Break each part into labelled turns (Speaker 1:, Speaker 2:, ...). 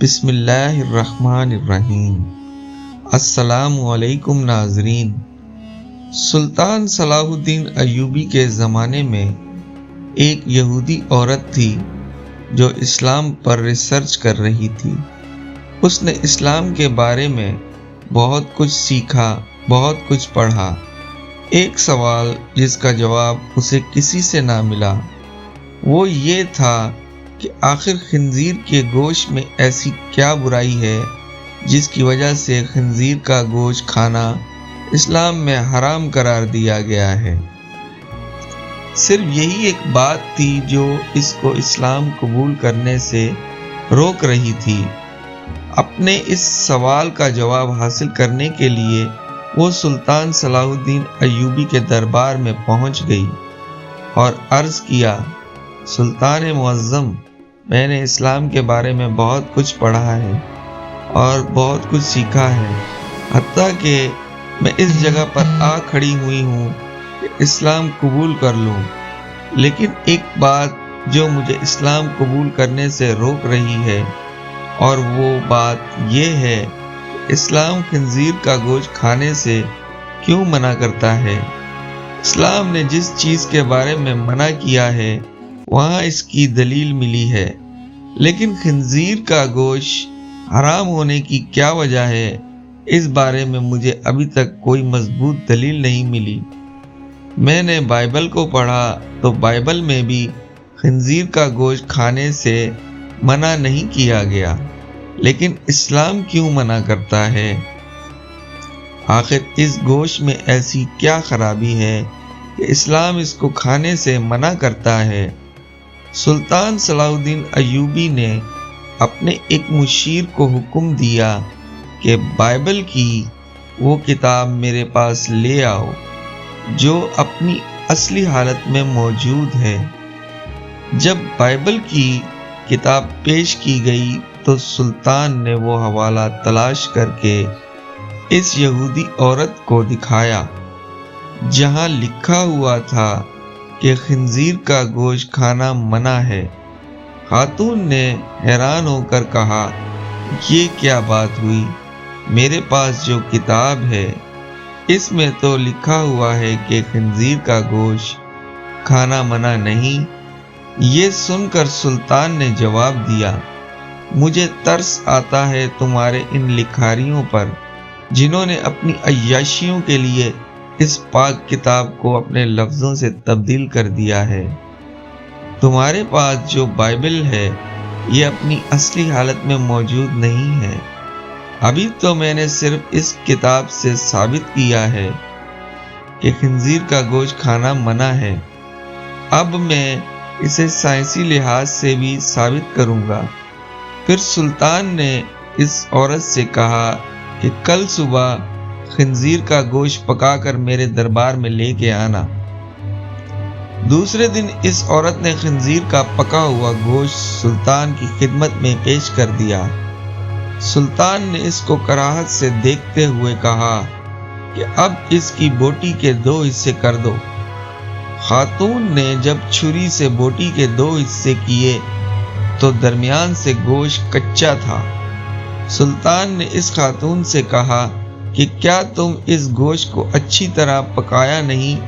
Speaker 1: بسم اللہ الرحمن الرحیم۔ السلام علیکم ناظرین۔ سلطان صلاح الدین ایوبی کے زمانے میں ایک یہودی عورت تھی جو اسلام پر ریسرچ کر رہی تھی۔ اس نے اسلام کے بارے میں بہت کچھ سیکھا، بہت کچھ پڑھا۔ ایک سوال جس کا جواب اسے کسی سے نہ ملا وہ یہ تھا کہ آخر خنزیر کے گوشت میں ایسی کیا برائی ہے جس کی وجہ سے خنزیر کا گوشت کھانا اسلام میں حرام قرار دیا گیا ہے۔ صرف یہی ایک بات تھی جو اس کو اسلام قبول کرنے سے روک رہی تھی۔ اپنے اس سوال کا جواب حاصل کرنے کے لیے وہ سلطان صلاح الدین ایوبی کے دربار میں پہنچ گئی اور عرض کیا، سلطان معظم، میں نے اسلام کے بارے میں بہت کچھ پڑھا ہے اور بہت کچھ سیکھا ہے، حتیٰ کہ میں اس جگہ پر آ کھڑی ہوئی ہوں کہ اسلام قبول کر لوں، لیکن ایک بات جو مجھے اسلام قبول کرنے سے روک رہی ہے اور وہ بات یہ ہے کہ اسلام خنزیر کا گوشت کھانے سے کیوں منع کرتا ہے۔ اسلام نے جس چیز کے بارے میں منع کیا ہے وہاں اس کی دلیل ملی ہے، لیکن خنزیر کا گوشت حرام ہونے کی کیا وجہ ہے، اس بارے میں مجھے ابھی تک کوئی مضبوط دلیل نہیں ملی۔ میں نے بائبل کو پڑھا تو بائبل میں بھی خنزیر کا گوشت کھانے سے منع نہیں کیا گیا، لیکن اسلام کیوں منع کرتا ہے؟ آخر اس گوشت میں ایسی کیا خرابی ہے کہ اسلام اس کو کھانے سے منع کرتا ہے؟ سلطان صلاح الدین ایوبی نے اپنے ایک مشیر کو حکم دیا کہ بائبل کی وہ کتاب میرے پاس لے آؤ جو اپنی اصلی حالت میں موجود ہے۔ جب بائبل کی کتاب پیش کی گئی تو سلطان نے وہ حوالہ تلاش کر کے اس یہودی عورت کو دکھایا جہاں لکھا ہوا تھا کہ خنزیر کا گوشت کھانا منع ہے۔ خاتون نے حیران ہو کر کہا، یہ کیا بات ہوئی؟ میرے پاس جو کتاب ہے اس میں تو لکھا ہوا ہے کہ خنزیر کا گوشت کھانا منع نہیں۔ یہ سن کر سلطان نے جواب دیا، مجھے ترس آتا ہے تمہارے ان لکھاریوں پر جنہوں نے اپنی عیاشیوں کے لیے اس پاک کتاب کو اپنے لفظوں سے تبدیل کر دیا ہے۔ تمہارے پاس جو بائبل ہے یہ اپنی اصلی حالت میں موجود نہیں ہے۔ ابھی تو میں نے صرف اس کتاب سے ثابت کیا ہے کہ خنزیر کا گوشت کھانا منع ہے، اب میں اسے سائنسی لحاظ سے بھی ثابت کروں گا۔ پھر سلطان نے اس عورت سے کہا کہ کل صبح خنزیر کا گوشت پکا کر میرے دربار میں لے کے آنا۔ دوسرے دن اس عورت نے خنزیر کا پکا ہوا گوشت سلطان کی خدمت میں پیش کر دیا۔ سلطان نے اس کو کراہت سے دیکھتے ہوئے کہا کہ اب اس کی بوٹی کے 2 حصے کر دو۔ خاتون نے جب چھری سے بوٹی کے 2 حصے کیے تو درمیان سے گوشت کچا تھا۔ سلطان نے اس خاتون سے کہا کہ کیا تم اس گوشت کو اچھی طرح پکایا نہیں؟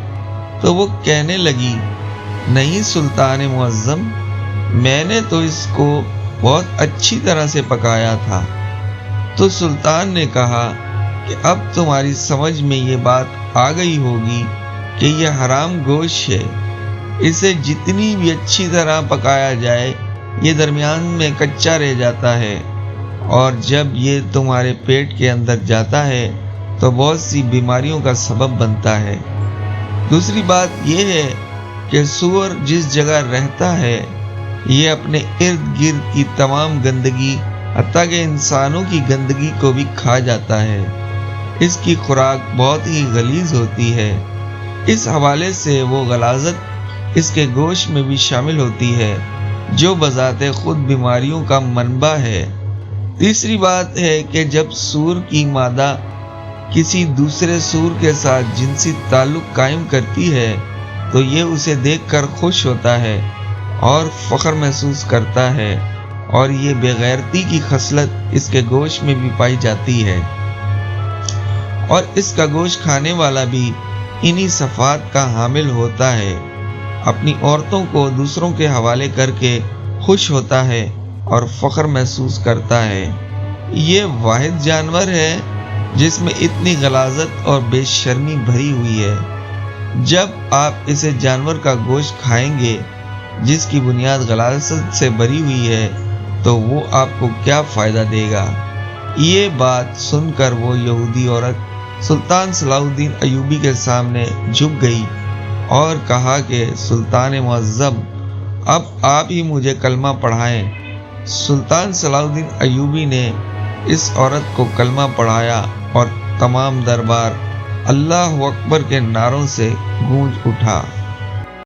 Speaker 1: تو وہ کہنے لگی، نہیں سلطان معظم، میں نے تو اس کو بہت اچھی طرح سے پکایا تھا۔ تو سلطان نے کہا کہ اب تمہاری سمجھ میں یہ بات آ گئی ہوگی کہ یہ حرام گوشت ہے، اسے جتنی بھی اچھی طرح پکایا جائے یہ درمیان میں کچا رہ جاتا ہے، اور جب یہ تمہارے پیٹ کے اندر جاتا ہے تو بہت سی بیماریوں کا سبب بنتا ہے۔ دوسری بات یہ ہے کہ سور جس جگہ رہتا ہے یہ اپنے ارد گرد کی تمام گندگی حتیٰ کہ انسانوں کی گندگی کو بھی کھا جاتا ہے۔ اس کی خوراک بہت ہی غلیظ ہوتی ہے۔ اس حوالے سے وہ غلاظت اس کے گوشت میں بھی شامل ہوتی ہے جو بذات خود بیماریوں کا منبع ہے۔ تیسری بات ہے کہ جب سور کی مادہ کسی دوسرے سور کے ساتھ جنسی تعلق قائم کرتی ہے تو یہ اسے دیکھ کر خوش ہوتا ہے اور فخر محسوس کرتا ہے اور یہ بےغیرتی کی خصلت اس کے گوشت میں بھی پائی جاتی ہے، اور اس کا گوشت کھانے والا بھی انہی صفات کا حامل ہوتا ہے۔ اپنی عورتوں کو دوسروں کے حوالے کر کے خوش ہوتا ہے اور فخر محسوس کرتا ہے۔ یہ واحد جانور ہے جس میں اتنی غلاظت اور بے شرمی بھری ہوئی ہے۔ جب آپ اسے جانور کا گوشت کھائیں گے جس کی بنیاد غلاظت سے بھری ہوئی ہے تو وہ آپ کو کیا فائدہ دے گا؟ یہ بات سن کر وہ یہودی عورت سلطان صلاح الدین ایوبی کے سامنے جھک گئی اور کہا کہ سلطان معظم، اب آپ ہی مجھے کلمہ پڑھائیں۔ سلطان صلاح الدین ایوبی نے اس عورت کو کلمہ پڑھایا اور تمام دربار اللہ اکبر کے نعروں سے گونج اٹھا۔